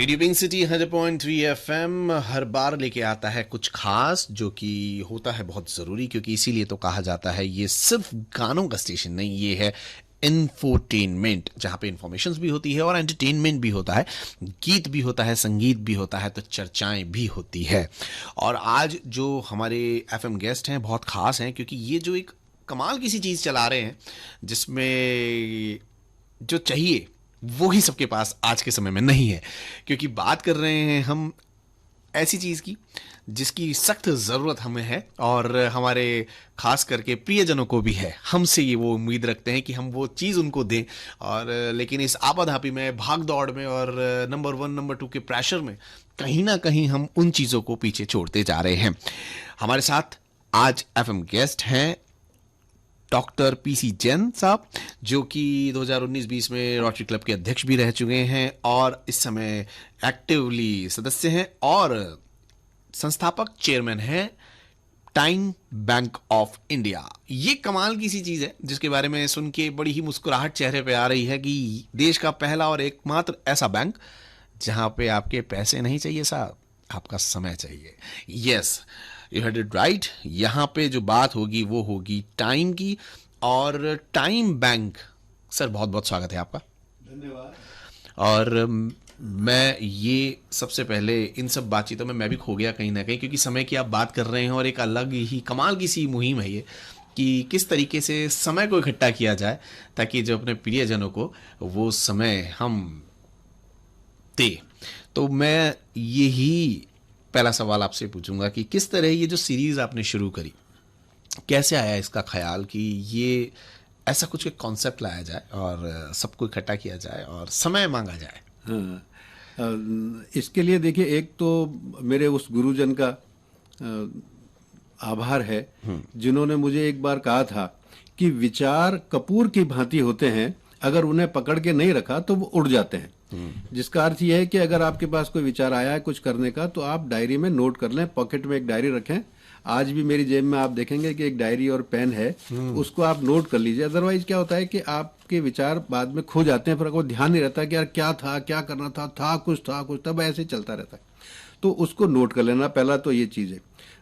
Radio pink city 100.3 FM हर बार लेके आता है कुछ खास, जो कि होता है बहुत ज़रूरी, क्योंकि इसीलिए तो कहा जाता है ये सिर्फ गानों का स्टेशन नहीं, ये है इंफोटेनमेंट, जहाँ पे इंफॉर्मेशन भी होती है और एंटरटेनमेंट भी होता है, गीत भी होता है, संगीत भी होता है, तो चर्चाएं भी होती है। और आज जो हमारे एफएम गेस्ट हैं बहुत खास हैं, क्योंकि ये जो एक कमाल की सी चीज़ चला रहे हैं जिसमें जो चाहिए वो ही सबके पास आज के समय में नहीं है। क्योंकि बात कर रहे हैं हम ऐसी चीज़ की जिसकी सख्त ज़रूरत हमें है, और हमारे खास करके प्रियजनों को भी है। हमसे ये वो उम्मीद रखते हैं कि हम वो चीज़ उनको दें, और लेकिन इस आपाधापी में, भाग दौड़ में और नंबर 1 नंबर 2 के प्रेशर में कहीं ना कहीं हम उन चीज़ों को पीछे छोड़ते जा रहे हैं। हमारे साथ आज एफएम गेस्ट हैं डॉक्टर पीसी जैन साहब, जो कि 2019-20 में रोटरी क्लब के अध्यक्ष भी रह चुके हैं और इस समय एक्टिवली सदस्य हैं और संस्थापक चेयरमैन हैं टाइम बैंक ऑफ इंडिया। ये कमाल की सी चीज़ है जिसके बारे में सुन के बड़ी ही मुस्कुराहट चेहरे पे आ रही है कि देश का पहला और एकमात्र ऐसा बैंक जहां पे आपके पैसे नहीं चाहिए साहब, आपका समय चाहिए। Yes, you heard it right. यहाँ पे जो बात होगी वो होगी टाइम की, और टाइम बैंक। सर बहुत बहुत स्वागत है आपका। धन्यवाद। और मैं ये सबसे पहले इन सब बातचीतों में मैं भी खो गया कहीं ना कहीं, क्योंकि समय की आप बात कर रहे हैं और एक अलग ही कमाल की सी मुहिम है ये कि किस तरीके से समय को इकट्ठा किया जाए ताकि जो अपने प्रियजनों को वो समय हम दे। तो मैं यही पहला सवाल आपसे पूछूंगा कि किस तरह ये जो सीरीज आपने शुरू करी, कैसे आया इसका ख्याल कि ये ऐसा कुछ एक कॉन्सेप्ट लाया जाए और सबको इकट्ठा किया जाए और समय मांगा जाए। हाँ, इसके लिए देखिए, एक तो मेरे उस गुरुजन का आभार है जिन्होंने मुझे एक बार कहा था कि विचार कपूर की भांति होते हैं, अगर उन्हें पकड़ के नहीं रखा तो वो उड़ जाते हैं। जिसका अर्थ यह है कि अगर आपके पास कोई विचार आया है कुछ करने का, तो आप डायरी में नोट कर लें, पॉकेट में एक डायरी रखें। आज भी मेरी जेब में आप देखेंगे कि एक डायरी और पेन है, उसको आप नोट कर लीजिए। अदरवाइज क्या होता है कि आपके विचार बाद में खो जाते हैं, फिर आपको ध्यान नहीं रहता कि यार क्या था, क्या करना था कुछ तब ऐसे चलता रहता है। तो उसको नोट कर लेना, पहला तो ये चीज़ है।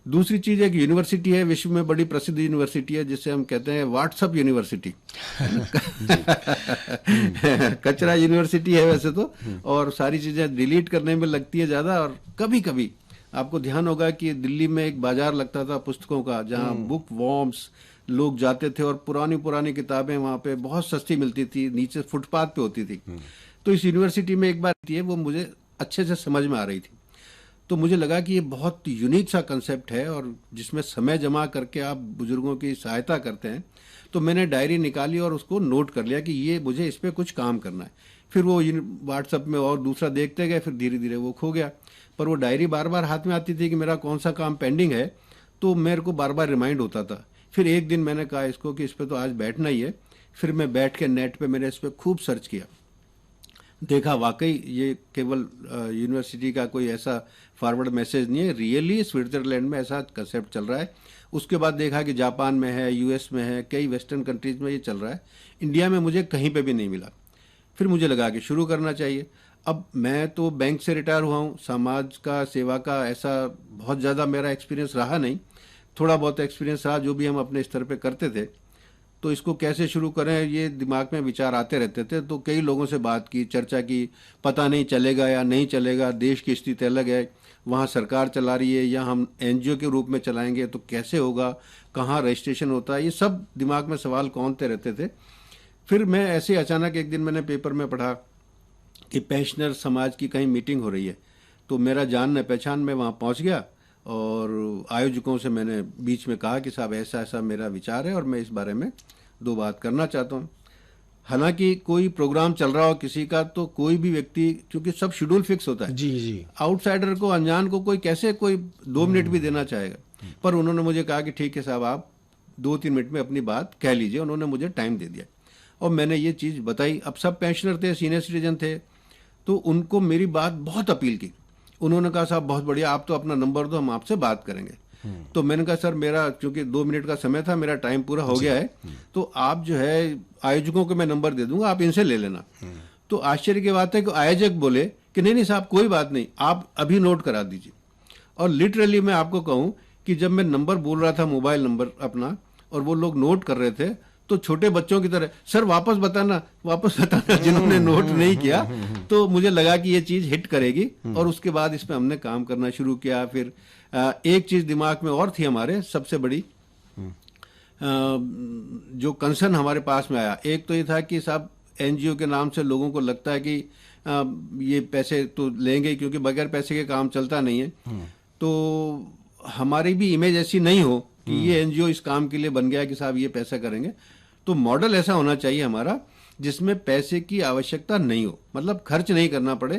दूसरी चीज़ एक यूनिवर्सिटी है, विश्व में बड़ी प्रसिद्ध यूनिवर्सिटी है जिसे हम कहते हैं व्हाट्सअप यूनिवर्सिटी। कचरा यूनिवर्सिटी है वैसे तो, और सारी चीज़ें डिलीट करने में लगती है ज़्यादा। और कभी कभी आपको ध्यान होगा कि दिल्ली में एक बाजार लगता था पुस्तकों का, जहाँ बुक वॉर्म्स लोग जाते थे और पुरानी पुरानी किताबें वहाँ पे बहुत सस्ती मिलती थी, नीचे फुटपाथ पे होती थी। तो इस यूनिवर्सिटी में एक बार थी, वो मुझे अच्छे से समझ में आ रही थी। तो मुझे लगा कि ये बहुत यूनिक सा कंसेप्ट है और जिसमें समय जमा करके आप बुजुर्गों की सहायता करते हैं। तो मैंने डायरी निकाली और उसको नोट कर लिया कि ये मुझे इस पर कुछ काम करना है। फिर वो व्हाट्सएप में और दूसरा देखते गए, फिर धीरे धीरे वो खो गया। पर वो डायरी बार बार हाथ में आती थी कि मेरा कौन सा काम पेंडिंग है, तो मेरे को बार बार रिमाइंड होता था। फिर एक दिन मैंने कहा इसको कि इस पर तो आज बैठना ही है। फिर मैं बैठ के नेट पे मैंने इस पर खूब सर्च किया, देखा वाकई ये केवल यूनिवर्सिटी का कोई ऐसा फॉरवर्ड मैसेज नहीं है, रियली स्विट्जरलैंड में ऐसा कंसेप्ट चल रहा है। उसके बाद देखा कि जापान में है, यूएस में है, कई वेस्टर्न कंट्रीज में ये चल रहा है। इंडिया में मुझे कहीं पे भी नहीं मिला। फिर मुझे लगा कि शुरू करना चाहिए। अब मैं तो बैंक से रिटायर हुआ हूँ, समाज का सेवा का ऐसा बहुत ज़्यादा मेरा एक्सपीरियंस रहा नहीं, थोड़ा बहुत एक्सपीरियंस रहा जो भी हम अपने स्तर पे करते थे। तो इसको कैसे शुरू करें ये दिमाग में विचार आते रहते थे। तो कई लोगों से बात की, चर्चा की, पता नहीं चलेगा या नहीं चलेगा, देश की स्थिति अलग है, वहाँ सरकार चला रही है या हम एनजीओ के रूप में चलाएंगे तो कैसे होगा, कहाँ रजिस्ट्रेशन होता है, ये सब दिमाग में सवाल कौनते रहते थे। फिर मैं ऐसे अचानक एक दिन मैंने पेपर में पढ़ा कि पेंशनर समाज की कहीं मीटिंग हो रही है। तो मेरा जान पहचान में वहाँ पहुँच गया और आयोजकों से मैंने बीच में कहा कि साहब ऐसा ऐसा मेरा विचार है और मैं इस बारे में दो बात करना चाहता हूँ। हालांकि कोई प्रोग्राम चल रहा हो किसी का, तो कोई भी व्यक्ति, क्योंकि सब शेड्यूल फिक्स होता है, जी, आउटसाइडर को, अनजान को कोई कैसे कोई 2 मिनट भी देना चाहेगा। पर उन्होंने मुझे कहा कि ठीक है साहब, आप 2-3 मिनट में अपनी बात कह लीजिए। उन्होंने मुझे टाइम दे दिया और मैंने ये चीज़ बताई। अब सब पेंशनर थे, सीनियर सिटीजन थे, तो उनको मेरी बात बहुत अपील की। उन्होंने कहा साहब बहुत बढ़िया, आप तो अपना नंबर दो, हम आपसे बात करेंगे। तो मैंने कहा सर मेरा चूंकि 2 मिनट का समय था, मेरा टाइम पूरा हो गया है, तो आप जो है आयोजकों को मैं नंबर दे दूंगा, आप इनसे ले लेना। तो आश्चर्य की बात है कि आयोजक बोले कि नहीं नहीं साहब कोई बात नहीं, आप अभी नोट करा दीजिए। और लिटरली मैं आपको कहूं कि जब मैं नंबर बोल रहा था, मोबाइल नंबर अपना, और वो लोग नोट कर रहे थे, तो छोटे बच्चों की तरह सर वापस बताना जिन्होंने नोट नहीं किया। तो मुझे लगा कि ये चीज हिट करेगी और उसके बाद इस पे हमने काम करना शुरू किया। फिर एक चीज दिमाग में और थी हमारे, सबसे बड़ी जो कंसर्न हमारे पास में आया, एक तो ये था कि साहब एनजीओ के नाम से लोगों को लगता है कि ये पैसे तो लेंगे, क्योंकि बगैर पैसे के काम चलता नहीं है। तो हमारी भी इमेज ऐसी नहीं हो कि ये एनजीओ इस काम के लिए बन गया कि साहब ये पैसा करेंगे। तो मॉडल ऐसा होना चाहिए हमारा जिसमें पैसे की आवश्यकता नहीं हो, मतलब खर्च नहीं करना पड़े,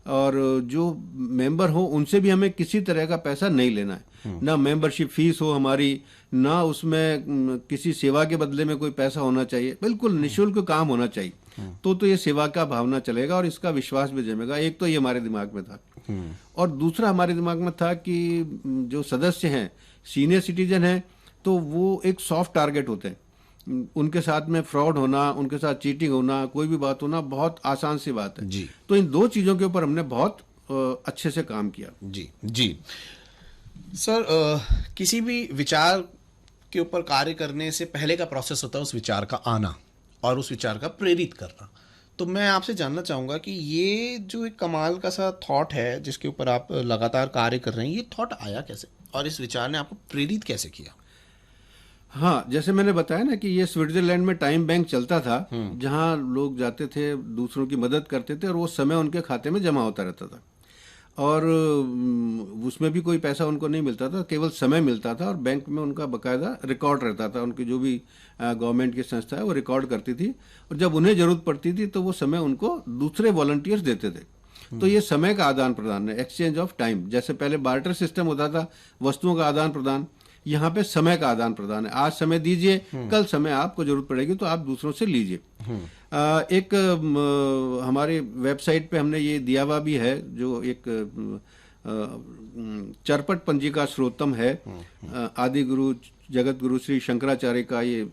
और जो मेंबर हो उनसे भी हमें किसी तरह का पैसा नहीं लेना है, ना मेंबरशिप फीस हो हमारी, ना उसमें किसी सेवा के बदले में कोई पैसा होना चाहिए, बिल्कुल निःशुल्क काम होना चाहिए। तो ये सेवा का भावना चलेगा और इसका विश्वास भी जमेगा। एक तो ये हमारे दिमाग में था, और दूसरा हमारे दिमाग में था कि जो सदस्य हैं सीनियर सिटीजन हैं, तो वो एक सॉफ्ट टारगेट होते हैं, उनके साथ में फ्रॉड होना, उनके साथ चीटिंग होना, कोई भी बात होना बहुत आसान सी बात है जी। तो इन दो चीजों के ऊपर हमने बहुत अच्छे से काम किया। जी जी सर, किसी भी विचार के ऊपर कार्य करने से पहले का प्रोसेस होता है उस विचार का आना और उस विचार का प्रेरित करना। तो मैं आपसे जानना चाहूँगा कि ये जो एक कमाल का सा थॉट है जिसके ऊपर आप लगातार कार्य कर रहे हैं, ये थॉट आया कैसे और इस विचार ने आपको प्रेरित कैसे किया? हाँ, जैसे मैंने बताया ना कि ये स्विट्जरलैंड में टाइम बैंक चलता था, जहाँ लोग जाते थे, दूसरों की मदद करते थे और वो समय उनके खाते में जमा होता रहता था, और उसमें भी कोई पैसा उनको नहीं मिलता था, केवल समय मिलता था, और बैंक में उनका बकायदा रिकॉर्ड रहता था। उनकी जो भी गवर्नमेंट की संस्था है वो रिकॉर्ड करती थी, और जब उन्हें जरूरत पड़ती थी तो वो समय उनको दूसरे वॉलंटियर्स देते थे। तो ये समय का आदान प्रदान है, एक्सचेंज ऑफ टाइम। जैसे पहले बार्टर सिस्टम होता था, वस्तुओं का आदान प्रदान, यहाँ पे समय का आदान प्रदान है। आज समय दीजिए, कल समय आपको जरूरत पड़ेगी तो आप दूसरों से लीजिए। एक हमारे वेबसाइट पे हमने ये दिया हुआ भी है, जो एक चरपट पंजिका श्रोतम है, आदि गुरु जगत गुरु श्री शंकराचार्य का ये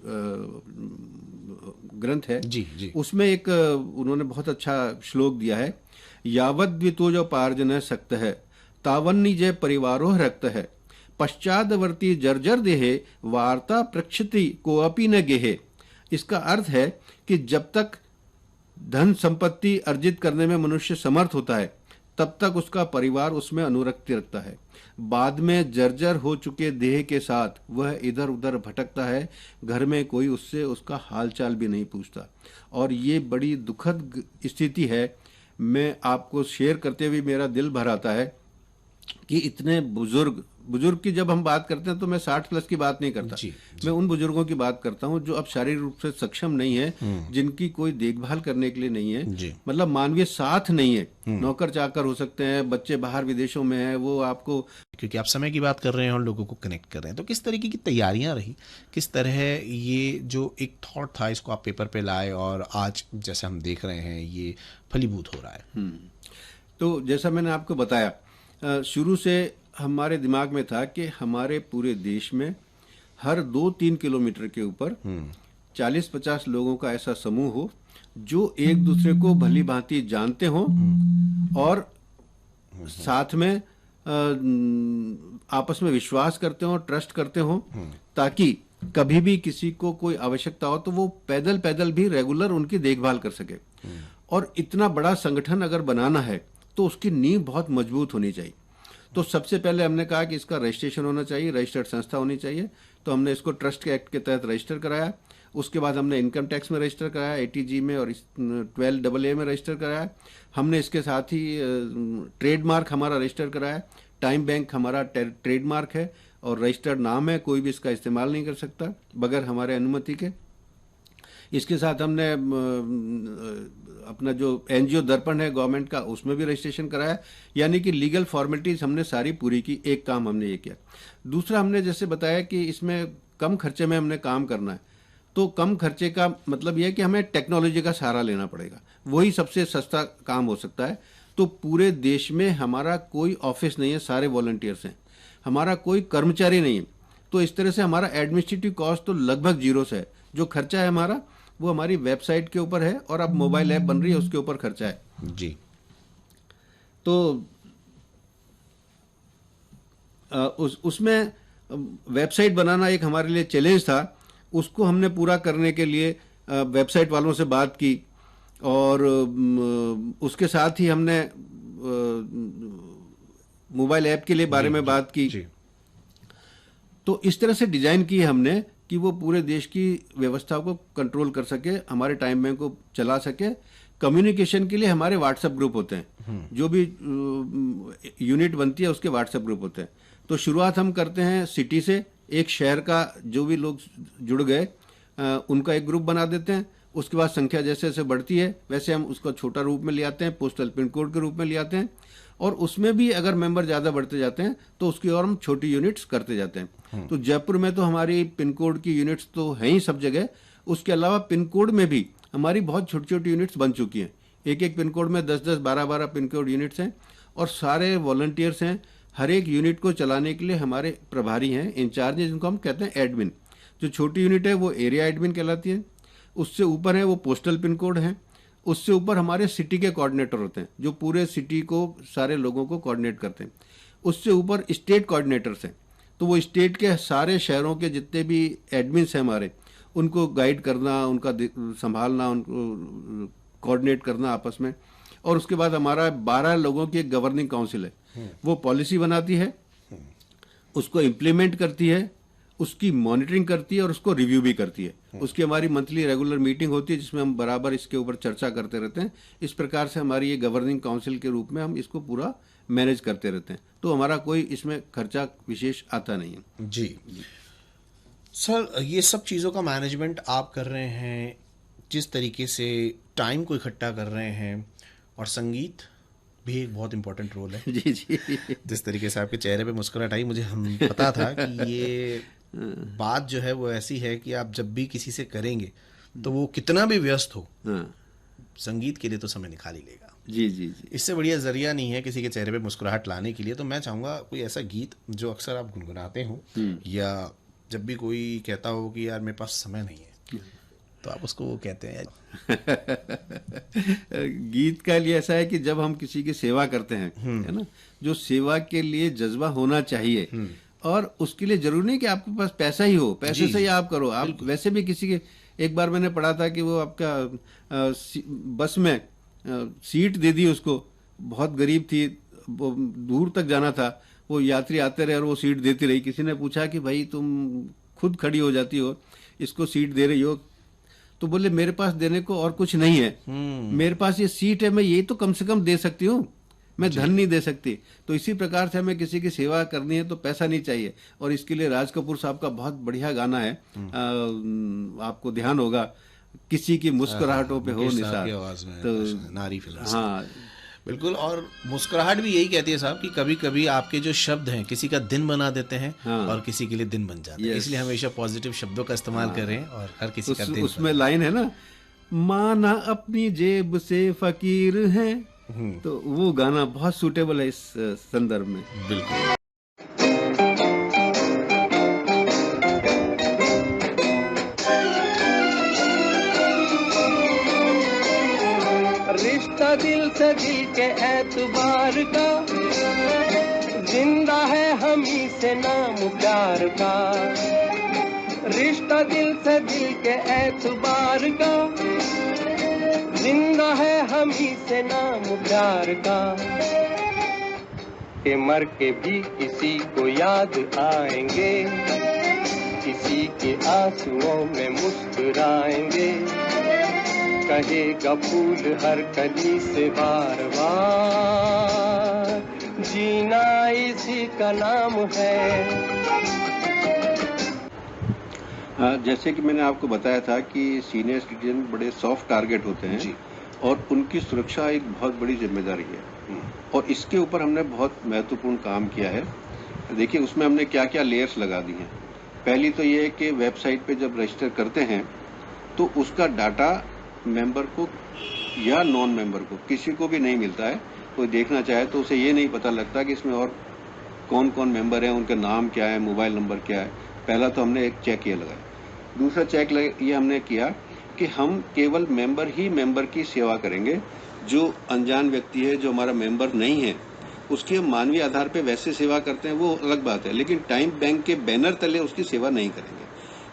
ग्रंथ है। जी जी। उसमें एक उन्होंने बहुत अच्छा श्लोक दिया है, यावद द्वितोज पार्जन सक्त है, तावन्नी जय परिवारो रक्त है, पश्चादवर्ती जर्जर देहे, वार्ता प्रक्षति को अपी न गेहे। इसका अर्थ है कि जब तक धन संपत्ति अर्जित करने में मनुष्य समर्थ होता है, तब तक उसका परिवार उसमें अनुरक्ति रखता है। बाद में जर्जर हो चुके देह के साथ वह इधर उधर भटकता है, घर में कोई उससे उसका हालचाल भी नहीं पूछता। और ये बड़ी दुखद स्थिति है। मैं आपको शेयर करते हुए मेरा दिल भर आता है कि इतने बुजुर्ग की जब हम बात करते हैं तो मैं 60 प्लस की बात नहीं करता जी। मैं उन बुजुर्गों की बात करता हूं जो अब शारीरिक रूप से सक्षम नहीं है, जिनकी कोई देखभाल करने के लिए नहीं है, मतलब मानवीय साथ नहीं है। नौकर चाकर हो सकते हैं, बच्चे बाहर विदेशों में हैं, वो आपको, क्योंकि आप समय की बात कर रहे हैं और लोगों को कनेक्ट कर रहे हैं, तो किस तरीके की तैयारियां रही, किस तरह ये जो एक थॉट था इसको आप पेपर पे लाए और आज जैसे हम देख रहे हैं ये फलीभूत हो रहा है? तो जैसा मैंने आपको बताया, शुरू से हमारे दिमाग में था कि हमारे पूरे देश में हर 2-3 किलोमीटर के ऊपर 40-50 लोगों का ऐसा समूह हो जो एक दूसरे को भली भांति जानते हों और साथ में आपस में विश्वास करते हों, ट्रस्ट करते हों, ताकि कभी भी किसी को कोई आवश्यकता हो तो वो पैदल पैदल भी रेगुलर उनकी देखभाल कर सके। और इतना बड़ा संगठन अगर बनाना है तो उसकी नींव बहुत मजबूत होनी चाहिए। तो सबसे पहले हमने कहा कि इसका रजिस्ट्रेशन होना चाहिए, रजिस्टर्ड संस्था होनी चाहिए। तो हमने इसको ट्रस्ट के एक्ट के तहत रजिस्टर कराया। उसके बाद हमने इनकम टैक्स में रजिस्टर कराया, ATG में और 12AA में रजिस्टर कराया। हमने इसके साथ ही ट्रेडमार्क हमारा रजिस्टर कराया। टाइम बैंक हमारा ट्रेडमार्क है और रजिस्टर्ड नाम है, कोई भी इसका इस्तेमाल नहीं कर सकता बगैर हमारे अनुमति के। इसके साथ हमने अपना जो NGO दर्पण है गवर्नमेंट का, उसमें भी रजिस्ट्रेशन कराया। यानी कि लीगल फॉर्मेलिटीज हमने सारी पूरी की। एक काम हमने ये किया। दूसरा, हमने जैसे बताया कि इसमें कम खर्चे में हमने काम करना है, तो कम खर्चे का मतलब यह है कि हमें टेक्नोलॉजी का सहारा लेना पड़ेगा, वही सबसे सस्ता काम हो सकता है। तो पूरे देश में हमारा कोई ऑफिस नहीं है, सारे वॉलंटियर्स हैं, हमारा कोई कर्मचारी नहीं है। तो इस तरह से हमारा एडमिनिस्ट्रेटिव कॉस्ट तो लगभग जीरो से है। जो खर्चा है हमारा वो हमारी वेबसाइट के ऊपर है और अब मोबाइल ऐप बन रही है उसके ऊपर खर्चा है। जी। तो उसमें वेबसाइट बनाना एक हमारे लिए चैलेंज था। उसको हमने पूरा करने के लिए वेबसाइट वालों से बात की और उसके साथ ही हमने मोबाइल ऐप के लिए बारे में बात की। जी। तो इस तरह से डिजाइन की हमने कि वो पूरे देश की व्यवस्था को कंट्रोल कर सके, हमारे टाइम बैंक को चला सके। कम्युनिकेशन के लिए हमारे व्हाट्सएप ग्रुप होते हैं, जो भी यूनिट बनती है उसके व्हाट्सएप ग्रुप होते हैं। तो शुरुआत हम करते हैं सिटी से, एक शहर का जो भी लोग जुड़ गए उनका एक ग्रुप बना देते हैं। उसके बाद संख्या जैसे जैसे बढ़ती है वैसे हम उसको छोटा रूप में ले आते हैं, पोस्टल पिन कोड के रूप में ले आते हैं, और उसमें भी अगर मेंबर ज़्यादा बढ़ते जाते हैं तो उसकी और हम छोटी यूनिट्स करते जाते हैं। तो जयपुर में तो हमारी पिन कोड की यूनिट्स तो हैं ही सब जगह, उसके अलावा पिन कोड में भी हमारी बहुत छोटी छोटी यूनिट्स बन चुकी हैं। एक एक पिन कोड में 10-10, 12-12 पिन कोड यूनिट्स हैं और सारे वॉलंटियर्स हैं। हर एक यूनिट को चलाने के लिए हमारे प्रभारी हैं, इंचार्ज हैं, जिनको हम कहते हैं एडमिन। जो छोटी यूनिट है वो एरिया एडमिन कहलाती है, उससे ऊपर है वो पोस्टल पिन कोड है, उससे ऊपर हमारे सिटी के कोऑर्डिनेटर होते हैं जो पूरे सिटी को सारे लोगों को कोऑर्डिनेट करते हैं, उससे ऊपर स्टेट कोऑर्डिनेटर्स हैं। तो वो स्टेट के सारे शहरों के जितने भी एडमिन्स हैं हमारे, उनको गाइड करना, उनका संभालना, उनको कोऑर्डिनेट करना आपस में। और उसके बाद हमारा 12 लोगों की एक गवर्निंग काउंसिल है, वो पॉलिसी बनाती है, उसको इम्प्लीमेंट करती है, उसकी मॉनिटरिंग करती है और उसको रिव्यू भी करती है। उसकी हमारी मंथली रेगुलर मीटिंग होती है जिसमें हम बराबर इसके ऊपर चर्चा करते रहते हैं। इस प्रकार से हमारी ये गवर्निंग काउंसिल के रूप में हम इसको पूरा मैनेज करते रहते हैं। तो हमारा कोई इसमें खर्चा विशेष आता नहीं है। जी सर, ये सब चीज़ों का मैनेजमेंट आप कर रहे हैं, जिस तरीके से टाइम को इकट्ठा कर रहे हैं, और संगीत भी एक बहुत इंपॉर्टेंट रोल है। जी जी। जिस तरीके से आपके चेहरे पे मुस्कुराहट आई, मुझे हम पता था कि ये बात जो है वो ऐसी है कि आप जब भी किसी से करेंगे तो वो कितना भी व्यस्त हो, संगीत के लिए तो समय निकाल ही लेगा। जी जी जी। इससे बढ़िया जरिया नहीं है किसी के चेहरे पे मुस्कुराहट लाने के लिए। तो मैं चाहूँगा कोई ऐसा गीत जो अक्सर आप गुनगुनाते हो, या जब भी कोई कहता हो कि यार मेरे पास समय नहीं है, तो आप उसको वो कहते हैं गीत का लिए ऐसा है कि जब हम किसी की सेवा करते हैं, है ना, जो सेवा के लिए जज्बा होना चाहिए, और उसके लिए जरूरी नहीं कि आपके पास पैसा ही हो, पैसे से ही आप करो। आप वैसे भी किसी के, एक बार मैंने पढ़ा था कि वो आपका बस में सीट दे दी उसको, बहुत गरीब थी, वो दूर तक जाना था, वो यात्री आते रहे और वो सीट देती रही। किसी ने पूछा कि भाई तुम खुद खड़ी हो जाती हो, इसको सीट दे रही हो? तो बोले मेरे पास देने को और कुछ नहीं है, मेरे पास ये सीट है, मैं ये तो कम से कम दे सकती हूँ, मैं धन नहीं दे सकती। तो इसी प्रकार से हमें किसी की सेवा करनी है तो पैसा नहीं चाहिए। और इसके लिए राज कपूर साहब का बहुत बढ़िया गाना है, आपको ध्यान होगा, किसी की मुस्कुराहटों पे हो निसार, तो नारी फिल्म। हाँ बिल्कुल। और मुस्कुराहट भी यही कहती है साहब कि कभी कभी आपके जो शब्द हैं किसी का दिन बना देते हैं, और किसी के लिए दिन बन जाते हैं। इसलिए हमेशा पॉजिटिव शब्दों का इस्तेमाल करें और हर किसी का दिन। उसमें लाइन है ना, माना अपनी जेब से फकीर है, तो वो गाना बहुत सूटेबल है इस संदर्भ में। बिल्कुल। रिश्ता दिल से दिल के एतबार का, जिंदा है हम ही से नाम प्यार का। रिश्ता दिल से दिल के एतबार का, जिंदा है हम ही से नाम प्यार का। के मर के भी किसी को याद आएंगे, किसी के आंसुओं में मुस्कुराएंगे। कहेगा फूल हर कली से बार बार, जीना इसी का नाम है। जैसे कि मैंने आपको बताया था कि सीनियर सिटीजन बड़े सॉफ्ट टारगेट होते हैं जी। और उनकी सुरक्षा एक बहुत बड़ी जिम्मेदारी है, और इसके ऊपर हमने बहुत महत्वपूर्ण काम किया है। देखिए उसमें हमने क्या क्या लेयर्स लगा दी हैं। पहली तो ये है कि वेबसाइट पे जब रजिस्टर करते हैं तो उसका डाटा मेंबर को या नॉन मेंबर को किसी को भी नहीं मिलता है। कोई देखना चाहे तो उसे ये नहीं पता लगता कि इसमें और कौन कौन मेंबर हैं, उनका नाम क्या है, मोबाइल नंबर क्या है। पहला तो हमने एक चेक ये लगाया। दूसरा चेक ये हमने किया कि हम केवल मेंबर ही मेंबर की सेवा करेंगे। जो अनजान व्यक्ति है, जो हमारा मेंबर नहीं है, उसकी हम मानवीय आधार पे वैसे सेवा करते हैं, वो अलग बात है, लेकिन टाइम बैंक के बैनर तले उसकी सेवा नहीं करेंगे,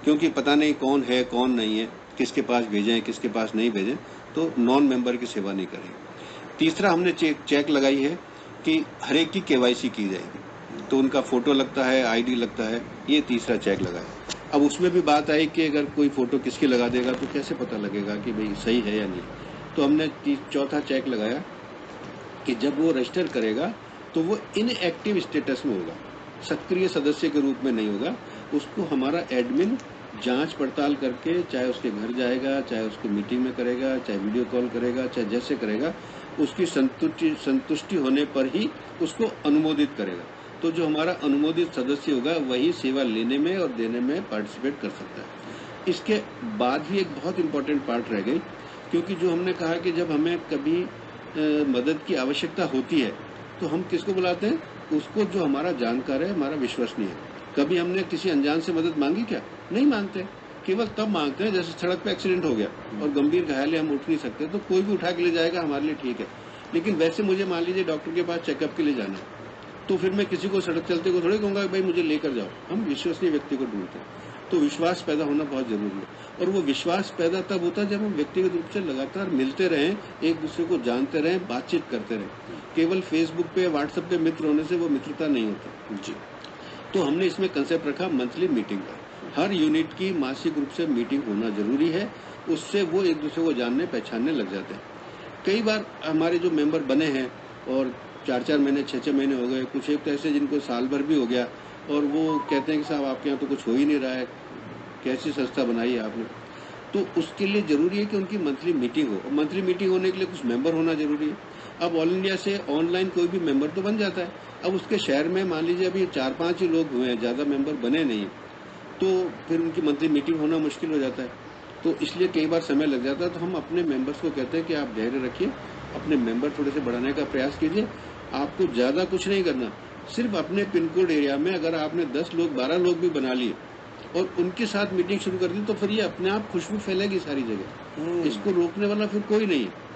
क्योंकि पता नहीं कौन है कौन नहीं है, किसके पास भेजें किसके पास नहीं भेजें, तो नॉन मेंबर की सेवा नहीं करेंगे। तीसरा हमने चेक लगाई है कि हर एक की केवाईसी की जाएगी, तो उनका फोटो लगता है, आईडी लगता है, ये तीसरा चेक लगा है। अब उसमें भी बात आई कि अगर कोई फोटो किसकी लगा देगा तो कैसे पता लगेगा कि भाई सही है या नहीं, तो हमने चौथा चेक लगाया कि जब वो रजिस्टर करेगा तो वो इनएक्टिव स्टेटस में होगा, सक्रिय सदस्य के रूप में नहीं होगा। उसको हमारा एडमिन जांच पड़ताल करके, चाहे उसके घर जाएगा, चाहे उसको मीटिंग में करेगा, चाहे वीडियो कॉल करेगा, चाहे जैसे करेगा, उसकी संतुष्टि होने पर ही उसको अनुमोदित करेगा। तो जो हमारा अनुमोदित सदस्य होगा वही सेवा लेने में और देने में पार्टिसिपेट कर सकता है। इसके बाद ही एक बहुत इंपॉर्टेंट पार्ट रह गई, क्योंकि जो हमने कहा कि जब हमें कभी मदद की आवश्यकता होती है तो हम किसको बुलाते हैं? उसको जो हमारा जानकार है, हमारा विश्वसनीय है। कभी हमने किसी अनजान से मदद मांगी क्या? नहीं मांगते। केवल तब मांगते हैं जैसे सड़क पे एक्सीडेंट हो गया और गंभीर घायल है, हम उठ नहीं सकते, तो कोई भी उठा के ले जाएगा, हमारे लिए ठीक है। लेकिन वैसे मुझे मान लीजिए डॉक्टर के पास चेकअप के लिए जाना है, तो फिर मैं किसी को सड़क चलते को थोड़ी कहूंगा भाई मुझे लेकर जाओ। हम विश्वसनीय व्यक्ति को ढूंढते हैं। तो विश्वास पैदा होना बहुत जरूरी है, और वो विश्वास पैदा तब होता है जब हम व्यक्तिगत रूप से लगातार मिलते रहें, एक दूसरे को जानते रहें, बातचीत करते रहें। केवल फेसबुक पे, व्हाट्सएप पे मित्र होने से वो मित्रता नहीं होती जी। तो हमने इसमें कंसेप्ट रखा मंथली मीटिंग का। हर यूनिट की मासिक रूप से मीटिंग होना जरूरी है, उससे वो एक दूसरे को जानने पहचानने लग जाते हैं। कई बार हमारे जो मेंबर बने हैं और 4-4 महीने 6-6 महीने हो गए, कुछ एक तो ऐसे जिनको साल भर भी हो गया, और वो कहते हैं कि साहब आपके यहाँ तो कुछ हो ही नहीं रहा है, कैसी संस्था बनाई है आपने। तो उसके लिए जरूरी है कि उनकी मंथली मीटिंग हो, और मंथली मीटिंग होने के लिए कुछ मेंबर होना जरूरी है। अब ऑल इंडिया से ऑनलाइन कोई भी मेंबर तो बन जाता है। अब उसके शहर में मान लीजिए अभी 4-5 ही लोग हुए हैं, ज्यादा मेंबर बने नहीं, तो फिर उनकी मंथली मीटिंग होना मुश्किल हो जाता है। तो इसलिए कई बार समय लग जाता है। तो हम अपने मेंबर्स को कहते हैं कि आप धैर्य रखिए, अपने मेंबर थोड़े से बढ़ाने का प्रयास कीजिए। आपको ज्यादा कुछ नहीं करना, सिर्फ अपने पिन कोड एरिया में अगर आपने 10 लोग 12 लोग भी बना लिए और उनके साथ मीटिंग शुरू कर दी, तो फिर ये अपने आप खुशबू फैलेगी सारी जगह। इसको रोकने वाला फिर कोई नहीं है।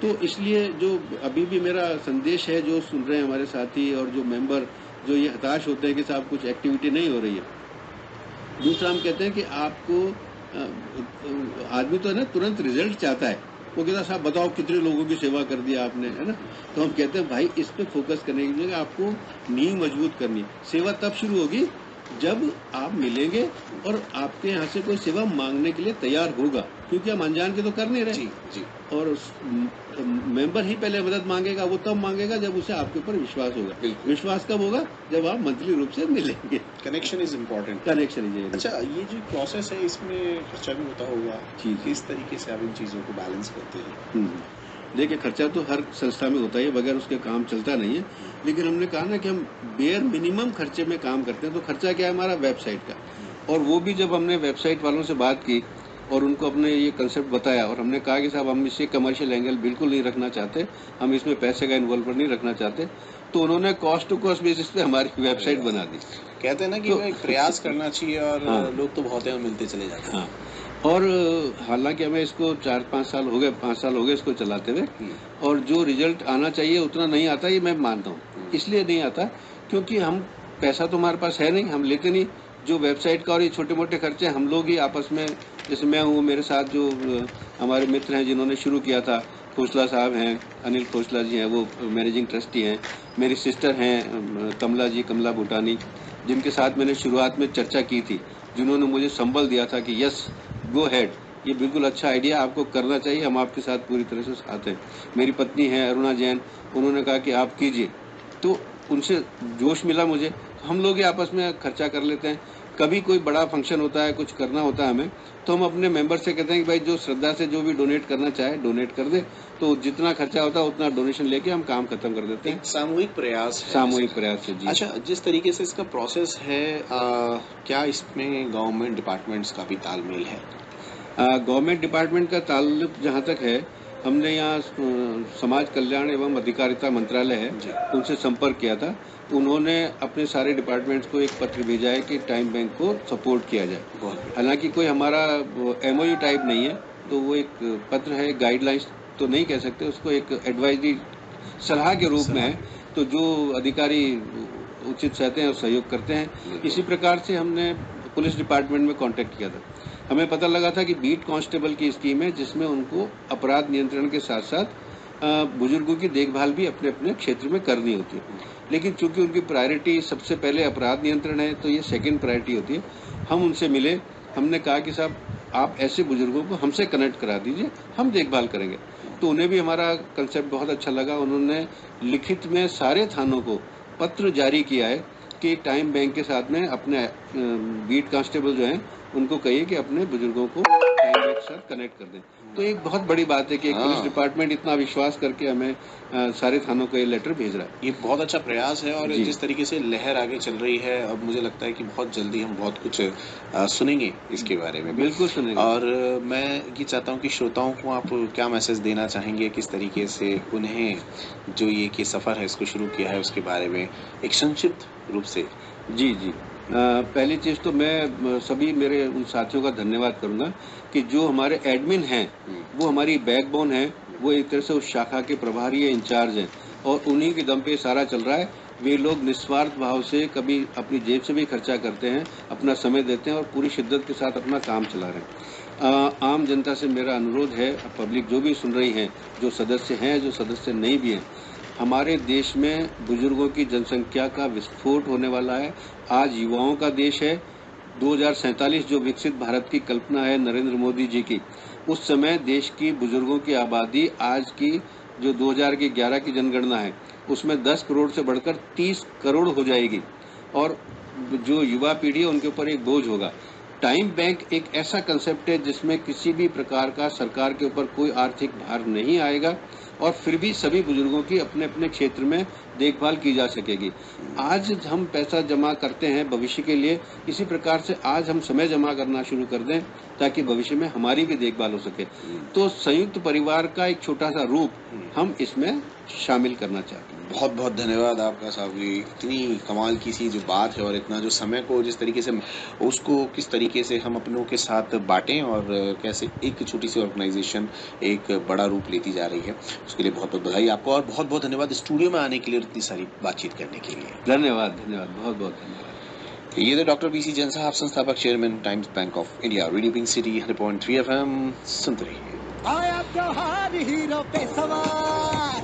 तो इसलिए जो अभी भी मेरा संदेश है, जो सुन रहे हैं हमारे साथी और जो मेंबर जो ये हताश होते हैं कि साहब कुछ एक्टिविटी नहीं हो रही है, दूसरा हम कहते हैं कि आपको आदमी तो है ना तुरंत रिजल्ट चाहता है। वो कहता है साहब बताओ कितने लोगों की सेवा कर दिया आपने, है ना। तो हम कहते हैं भाई इस पे फोकस करने की जगह आपको नींव मजबूत करनी। सेवा तब शुरू होगी जब आप मिलेंगे और आपके यहाँ से कोई सेवा मांगने के लिए तैयार होगा, क्योंकि हम अनजान के तो कर नहीं रहे जी जी। और मेंबर ही पहले मदद मांगेगा, वो तब मांगेगा जब उसे आपके ऊपर विश्वास होगा। विश्वास कब होगा? जब आप मंथली रूप से मिलेंगे। Connection is important. कनेक्शन ही। अच्छा, ये जो प्रोसेस है इसमें खर्चा भी होता होगा जी। किस तरीके से आप इन चीजों को बैलेंस करते हैं? देखिए खर्चा तो हर संस्था में होता है, बगैर उसके काम चलता नहीं है। लेकिन हमने कहा ना कि हम बेयर मिनिमम खर्चे में काम करते हैं। तो खर्चा क्या है हमारा? वेबसाइट का। और वो भी जब हमने वेबसाइट वालों से बात की और उनको अपने ये कंसेप्ट बताया और हमने कहा कि साहब हम इससे कमर्शियल एंगल बिल्कुल नहीं रखना चाहते, हम इसमें पैसे का इन्वॉल्वमेंट नहीं रखना चाहते, तो उन्होंने कॉस्ट टू कॉस्ट बेसिस पे हमारी वेबसाइट बना दी। कहते हैं ना कि एक प्रयास करना चाहिए और हाँ। लोग तो बहुत हैं, मिलते चले जाते हैं। हाँ। और हालांकि हमें इसको 4-5 साल हो गए, 5 साल हो गए इसको चलाते हुए, और जो रिजल्ट आना चाहिए उतना नहीं आता, ये मैं मानता हूँ। इसलिए नहीं आता क्योंकि हम पैसा तो हमारे पास है नहीं, हम लेते नहीं। जो वेबसाइट का और ये छोटे मोटे खर्चे हम लोग ही आपस में, जैसे मैं हूँ, मेरे साथ जो हमारे मित्र हैं जिन्होंने शुरू किया था, खोसला साहब हैं, अनिल खोसला जी हैं, वो मैनेजिंग ट्रस्टी हैं। मेरी सिस्टर हैं कमला जी, कमला भूटानी, जिनके साथ मैंने शुरुआत में चर्चा की थी, जिन्होंने मुझे संबल दिया था कि यस गो हेड, ये बिल्कुल अच्छा आइडिया, आपको करना चाहिए, हम आपके साथ पूरी तरह से साथ हैं। मेरी पत्नी है अरुणा जैन, उन्होंने कहा कि आप कीजिए। तो उनसे जोश मिला मुझे। हम लोग ही आपस में खर्चा कर लेते हैं। कभी कोई बड़ा फंक्शन होता है, कुछ करना होता है हमें, तो हम अपने मेंबर से कहते हैं कि भाई जो श्रद्धा से जो भी डोनेट करना चाहे डोनेट कर दे। तो जितना खर्चा होता है उतना डोनेशन लेके हम काम खत्म कर देते हैं। सामूहिक प्रयास है। सामूहिक प्रयास से जी। अच्छा, जिस तरीके से इसका प्रोसेस है, क्या इसमें गवर्नमेंट डिपार्टमेंट्स का भी तालमेल है? गवर्नमेंट डिपार्टमेंट का ताल्लुक जहाँ तक है, हमने यहाँ समाज कल्याण एवं अधिकारिता मंत्रालय है, उनसे संपर्क किया था। उन्होंने अपने सारे डिपार्टमेंट्स को एक पत्र भेजा है कि टाइम बैंक को सपोर्ट किया जाए। हालांकि कोई हमारा एमओयू टाइप नहीं है, तो वो एक पत्र है, गाइडलाइंस तो नहीं कह सकते उसको, एक एडवाइजरी सलाह के रूप में है। तो जो अधिकारी उचित सहते हैं और सहयोग करते हैं। इसी प्रकार से हमने पुलिस डिपार्टमेंट में कांटेक्ट किया था। हमें पता लगा था कि बीट कांस्टेबल की स्कीम है जिसमें उनको अपराध नियंत्रण के साथ साथ बुजुर्गों की देखभाल भी अपने अपने क्षेत्र में करनी होती है। लेकिन चूंकि उनकी प्रायोरिटी सबसे पहले अपराध नियंत्रण है, तो ये सेकंड प्रायोरिटी होती है। हम उनसे मिले, हमने कहा कि साहब आप ऐसे बुजुर्गों को हमसे कनेक्ट करा दीजिए, हम देखभाल करेंगे। तो उन्हें भी हमारा कंसेप्ट बहुत अच्छा लगा। उन्होंने लिखित में सारे थानों को पत्र जारी किया है कि टाइम बैंक के साथ में अपने बीट कांस्टेबल जो हैं उनको कहिए कि अपने बुजुर्गों को टाइम बैंक के साथ कनेक्ट कर दें। तो एक बहुत बड़ी बात है कि एक पुलिस डिपार्टमेंट इतना विश्वास करके हमें सारे थानों को ये लेटर भेज रहा है। ये बहुत अच्छा प्रयास है और जी। जिस तरीके से लहर आगे चल रही है, अब मुझे लगता है कि बहुत जल्दी हम बहुत कुछ सुनेंगे इसके बारे में भी। बिल्कुल सुनेंगे। और मैं ये चाहता हूँ कि श्रोताओं को आप क्या मैसेज देना चाहेंगे, किस तरीके से उन्हें जो ये कि सफ़र है इसको शुरू किया है उसके बारे में एक संक्षिप्त रूप से। जी जी। पहली चीज़ तो मैं सभी मेरे उन साथियों का धन्यवाद करूंगा कि जो हमारे एडमिन हैं वो हमारी बैकबोन है, वो एक तरह से उस शाखा के प्रभारी या इंचार्ज हैं और उन्हीं के दम पे सारा चल रहा है। वे लोग निस्वार्थ भाव से कभी अपनी जेब से भी खर्चा करते हैं, अपना समय देते हैं और पूरी शिद्दत के साथ अपना काम चला रहे हैं। आम जनता से मेरा अनुरोध है, पब्लिक जो भी सुन रही हैं, जो सदस्य हैं, जो सदस्य नहीं भी हैं, हमारे देश में बुजुर्गों की जनसंख्या का विस्फोट होने वाला है। आज युवाओं का देश है। 2047 जो विकसित भारत की कल्पना है नरेंद्र मोदी जी की, उस समय देश की बुजुर्गों की आबादी आज की जो 2011 की जनगणना है उसमें 10 करोड़ से बढ़कर 30 करोड़ हो जाएगी और जो युवा पीढ़ी है उनके ऊपर एक बोझ होगा। टाइम बैंक एक ऐसा कंसेप्ट है जिसमें किसी भी प्रकार का सरकार के ऊपर कोई आर्थिक भार नहीं आएगा और फिर भी सभी बुजुर्गों की अपने अपने क्षेत्र में देखभाल की जा सकेगी। आज हम पैसा जमा करते हैं भविष्य के लिए, इसी प्रकार से आज हम समय जमा करना शुरू कर दें ताकि भविष्य में हमारी भी देखभाल हो सके। तो संयुक्त परिवार का एक छोटा सा रूप हम इसमें शामिल करना चाहते हैं। बहुत बहुत धन्यवाद आपका साहब, ये इतनी कमाल की सी जो बात है और इतना जो समय को जिस तरीके से उसको किस तरीके से हम अपनों के साथ बांटें और कैसे एक छोटी सी ऑर्गेनाइजेशन एक बड़ा रूप लेती जा रही है, उसके लिए बहुत बहुत बधाई आपको और बहुत बहुत धन्यवाद स्टूडियो में आने के लिए और इतनी सारी बातचीत करने के लिए। धन्यवाद धन्यवाद, बहुत बहुत धन्यवाद। ये थे डॉक्टर बीसी जैन साहब, संस्थापक chairman times bank of India. Radio pink city 100.3 FM सुनते रहिए। आया त्योहार हीरो पे सवार